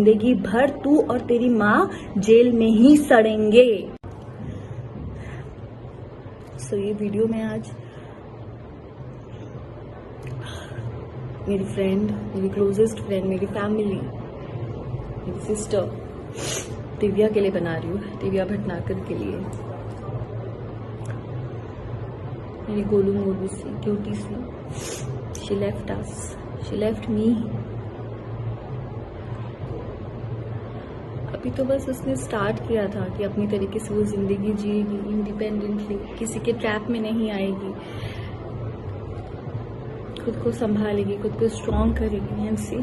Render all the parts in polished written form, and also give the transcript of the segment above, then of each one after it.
जिंदगी भर तू और तेरी माँ जेल में ही सड़ेंगे। ये वीडियो में आज मेरी फ्रेंड, मेरी क्लोजेस्ट फ्रेंड, मेरी फैमिली, मेरी सिस्टर दिव्या के लिए बना रही हूँ, दिव्या भटनागर के लिए। मेरी गोलू मोलू सी क्यूटी सी, she left us, she left me. अभी तो बस उसने स्टार्ट किया था कि अपनी तरीके से वो जिंदगी जिएगी इंडिपेंडेंटली, किसी के ट्रैप में नहीं आएगी, खुद को संभालेगी, खुद को स्ट्रॉन्ग करेगी। And see,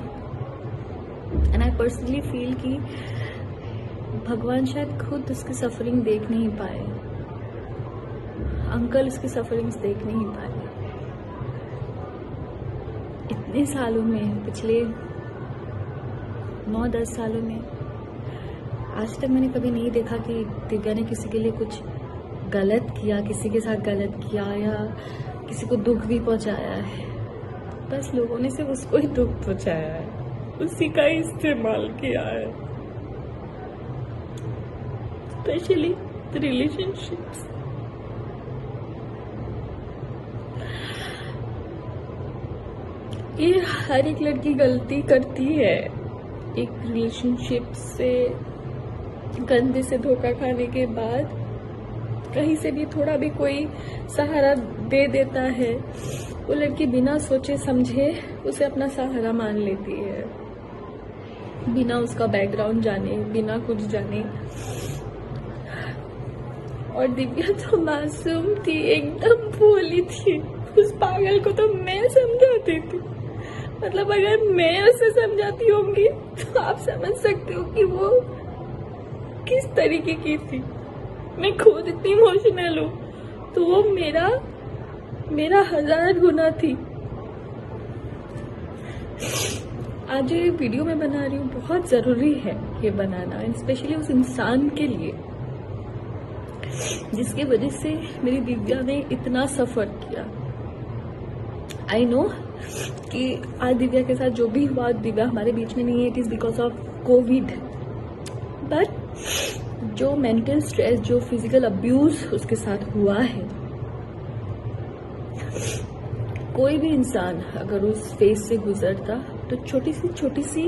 and I personally feel कि भगवान शायद खुद उसकी सफरिंग देख नहीं पाए, अंकल उसकी सफरिंग्स देख नहीं पाए। इतने सालों में, पिछले 9-10 सालों में आज तक मैंने कभी नहीं देखा कि दिव्या ने किसी के लिए कुछ गलत किया, किसी के साथ गलत किया या किसी को दुख भी पहुंचाया है। बस लोगों ने सिर्फ उसको ही दुख पहुंचाया है, उसी का ही इस्तेमाल किया है, स्पेशली रिलेशनशिप्स। ये हर एक लड़की गलती करती है, एक रिलेशनशिप से गंदे से धोखा खाने के बाद कहीं से भी थोड़ा भी कोई सहारा दे देता है, वो लड़की बिना सोचे समझे उसे अपना सहारा मान लेती है, बिना उसका बैकग्राउंड जाने, बिना कुछ जाने। और दिव्या तो मासूम थी, एकदम भोली थी, उस पागल को तो मैं समझाती थी। मतलब अगर मैं उसे समझाती होंगी तो आप समझ सकते हो कि वो किस तरीके की थी। मैं खुद इतनी इमोशनल हूँ तो वो मेरा 1000 गुना थी। आज ये वीडियो मैं बना रही हूँ, बहुत जरूरी है ये बनाना, स्पेशली उस इंसान के लिए जिसकी वजह से मेरी दिव्या ने इतना सफर किया। आई नो कि आज दिव्या के साथ जो भी हुआ, दिव्या हमारे बीच में नहीं है, it is because of Covid. But जो मेंटल स्ट्रेस, जो फिजिकल अब्यूज उसके साथ हुआ है, कोई भी इंसान अगर उस फेज से गुजरता तो छोटी सी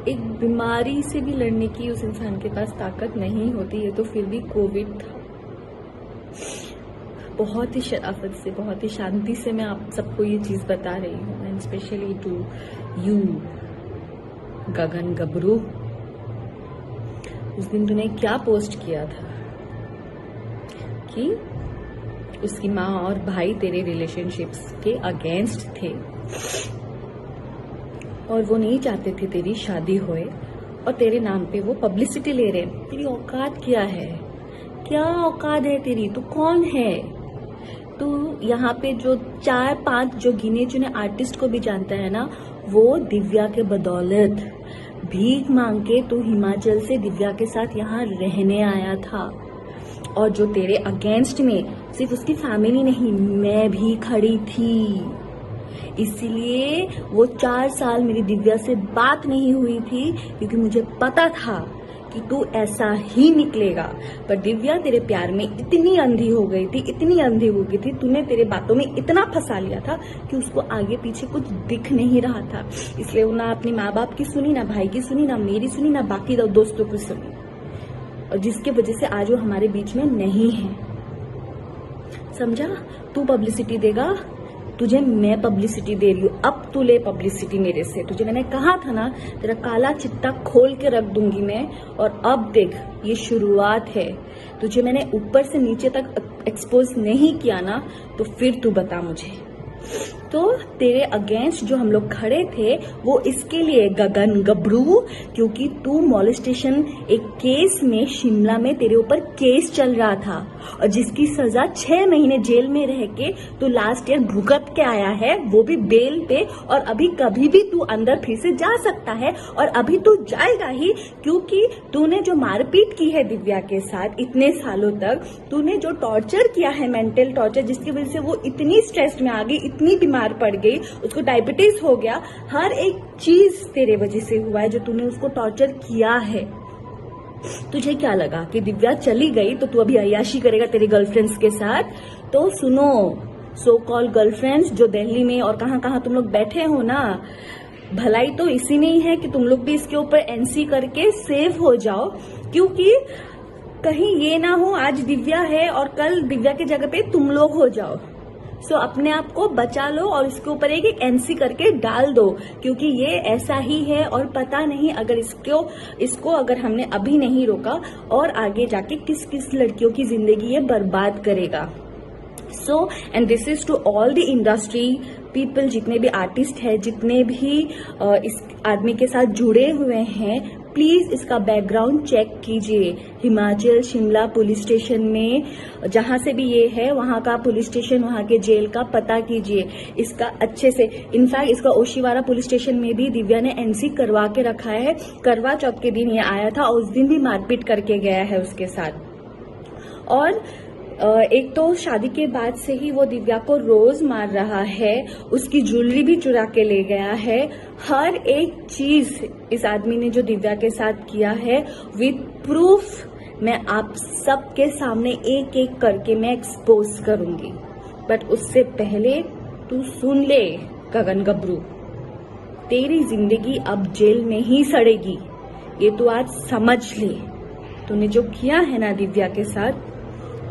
एक बीमारी से भी लड़ने की उस इंसान के पास ताकत नहीं होती है। तो फिर भी कोविड था। बहुत ही शराफत से, बहुत ही शांति से मैं आप सबको ये चीज बता रही हूँ, एंड स्पेशली टू यू गगन गबरू। उस दिन तूने क्या पोस्ट किया था कि उसकी माँ और भाई तेरे रिलेशनशिप्स के अगेंस्ट थे और वो नहीं चाहते थे तेरी शादी होए, और तेरे नाम पे वो पब्लिसिटी ले रहे हैं। तेरी औकात क्या है? क्या औकात है तेरी? तू कौन है? तू यहाँ पे जो 4-5 जो गिने चुने आर्टिस्ट को भी जानता है ना, वो दिव्या के बदौलत भीख मांग के तू हिमाचल से दिव्या के साथ यहाँ रहने आया था। और जो तेरे अगेंस्ट में सिर्फ उसकी फैमिली नहीं, मैं भी खड़ी थी। इसीलिए वो 4 साल मेरी दिव्या से बात नहीं हुई थी, क्योंकि मुझे पता था कि तू ऐसा ही निकलेगा। पर दिव्या तेरे प्यार में इतनी अंधी हो गई थी, इतनी अंधी हो गई थी, तूने तेरे बातों में इतना फंसा लिया था कि उसको आगे पीछे कुछ दिख नहीं रहा था। इसलिए वो ना अपने माँ बाप की सुनी, ना भाई की सुनी, ना मेरी सुनी, ना बाकी दोस्तों की सुनी, और जिसके वजह से आज वो हमारे बीच में नहीं है। समझा? तू पब्लिसिटी देगा, तुझे मैं पब्लिसिटी दे रही हूँ, अब तू ले पब्लिसिटी मेरे से। तुझे मैंने कहा था ना, तेरा काला चिट्टा खोल के रख दूंगी मैं। और अब देख, ये शुरुआत है। तुझे मैंने ऊपर से नीचे तक एक्सपोज नहीं किया ना, तो फिर तू बता मुझे। तो तेरे अगेंस्ट जो हम लोग खड़े थे वो इसके लिए गगन गबरू, क्योंकि तू मॉलेस्टेशन एक केस में शिमला में तेरे ऊपर केस चल रहा था, और जिसकी सजा 6 महीने जेल में रह के तू लास्ट ईयर भुगत के आया है, वो भी बेल पे। और अभी कभी भी तू अंदर फिर से जा सकता है, और अभी तू जाएगा ही, क्योंकि तूने जो मारपीट की है दिव्या के साथ इतने सालों तक, तूने जो टॉर्चर किया है, मेंटल टॉर्चर, जिसकी वजह से वो इतनी स्ट्रेस में आ गई, इतनी बीमार बीमार पड़ गई, उसको डायबिटीज हो गया, हर एक चीज तेरे वजह से हुआ है जो तूने उसको टॉर्चर किया है। तुझे क्या लगा कि दिव्या चली गई तो तू अभी अय्याशी करेगा तेरे गर्लफ्रेंड्स के साथ? तो सुनो, सो कॉल गर्लफ्रेंड्स जो दिल्ली में और कहाँ कहाँ तुम लोग बैठे हो ना, भलाई तो इसी में ही है कि तुम लोग भी इसके ऊपर एनसी करके सेव हो जाओ, क्योंकि कहीं ये ना हो आज दिव्या है और कल दिव्या की जगह पे तुम लोग हो जाओ। सो अपने आप को बचा लो और इसके ऊपर एक एनसी करके डाल दो, क्योंकि ये ऐसा ही है और पता नहीं अगर इसको अगर हमने अभी नहीं रोका और आगे जाके किस किस लड़कियों की जिंदगी ये बर्बाद करेगा। So and this is to all the industry people, जितने भी आर्टिस्ट है, जितने भी इस आदमी के साथ जुड़े हुए हैं, प्लीज इसका बैकग्राउंड चेक कीजिए। हिमाचल शिमला पुलिस स्टेशन में जहां से भी ये है वहां का पुलिस स्टेशन, वहां के जेल का पता कीजिए इसका अच्छे से। इनफैक्ट इसका ओशीवारा पुलिस स्टेशन में भी दिव्या ने एनसी करवा के रखा है। करवा चौथ के दिन ये आया था और उस दिन भी मारपीट करके गया है उसके साथ। और एक तो शादी के बाद से ही वो दिव्या को रोज मार रहा है, उसकी ज्वेलरी भी चुरा के ले गया है। हर एक चीज इस आदमी ने जो दिव्या के साथ किया है विद प्रूफ मैं आप सबके सामने एक एक करके मैं एक्सपोज करूंगी। बट उससे पहले तू सुन ले गगन गबरू, तेरी जिंदगी अब जेल में ही सड़ेगी, ये तू आज समझ ले। तूने जो किया है ना दिव्या के साथ,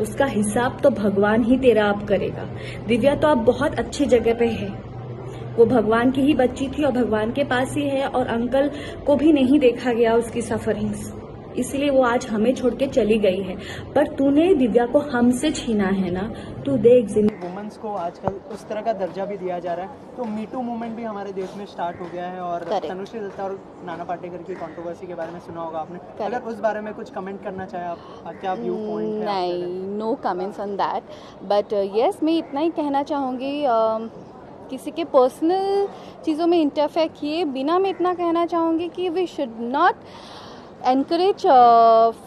उसका हिसाब तो भगवान ही तेरा अब करेगा। दिव्या तो अब बहुत अच्छी जगह पे है, वो भगवान की ही बच्ची थी और भगवान के पास ही है, और अंकल को भी नहीं देखा गया उसकी सफरिंग्स, इसलिए वो आज हमें छोड़ के चली गई है। पर तूने दिव्या को हमसे छीना है ना, तू देख वुमेन्स को आजकल उस तरह का दर्जा भी दिया जा रहा है, तो मीटू मूवमेंट भी हमारे देश में स्टार्ट हो गया है। और तनुश्री दत्ता और नाना पाटेकर की कंट्रोवर्सी के बारे में सुना होगा आपने, अगर उस बारे में कुछ कमेंट करना चाहे आप, क्या व्यू पॉइंट है? नहीं, no comments on that, but yes मैं इतना ही कहना चाहूँगी, किसी के पर्सनल चीज़ों में इंटरफेयर किए बिना मैं इतना कहना चाहूँगी कि we should not encourage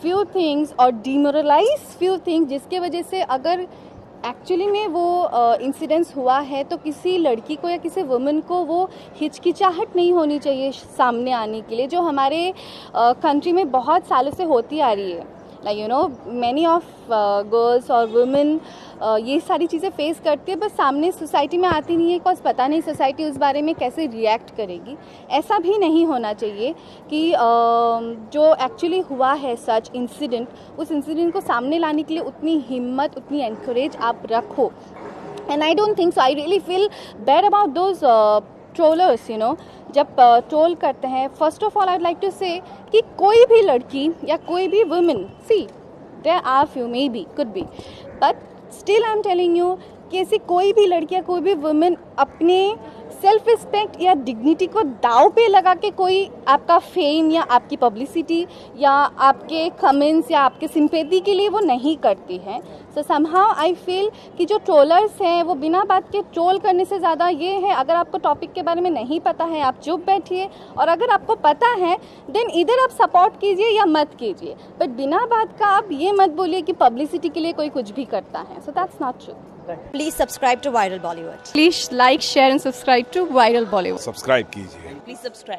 few things और demoralize few things, जिसके वजह से अगर एक्चुअली में वो इंसिडेंस हुआ है तो किसी लड़की को या किसी वुमेन को वो हिचकिचाहट नहीं होनी चाहिए सामने आने के लिए, जो हमारे कंट्री में बहुत सालों से होती आ रही है। Like you know many of girls और वुमेन ये सारी चीज़ें फेस करती है, बस सामने सोसाइटी में आती नहीं है, बिकॉज पता नहीं सोसाइटी उस बारे में कैसे रिएक्ट करेगी। ऐसा भी नहीं होना चाहिए कि जो एक्चुअली हुआ है सच इंसिडेंट, उस इंसिडेंट को सामने लाने के लिए उतनी हिम्मत, उतनी एनकरेज आप रखो। And I don't think so, I really feel bad about those trollers, you know, जब ट्रोल करते हैं। First of all I would like to say कि कोई भी लड़की या कोई भी women, see there are few, maybe, could be, but still I am telling you कि ऐसी कोई भी लड़की या कोई भी वुमेन अपने सेल्फ रिस्पेक्ट या डिग्निटी को दाव पे लगा के कोई आपका फेम या आपकी पब्लिसिटी या आपके कमेंट्स या आपके सिंपैथी के लिए वो नहीं करती है। सो समहाउ आई फील कि जो ट्रोलर्स हैं वो बिना बात के ट्रोल करने से ज़्यादा ये है, अगर आपको टॉपिक के बारे में नहीं पता है आप चुप बैठिए, और अगर आपको पता है देन इधर आप सपोर्ट कीजिए या मत कीजिए, बट बिना बात का आप ये मत बोलिए कि पब्लिसिटी के लिए कोई कुछ भी करता है। So that's not true. Please subscribe to Viral Bollywood. Please like, share and subscribe to Viral Bollywood. Subscribe कीजिए। Please subscribe.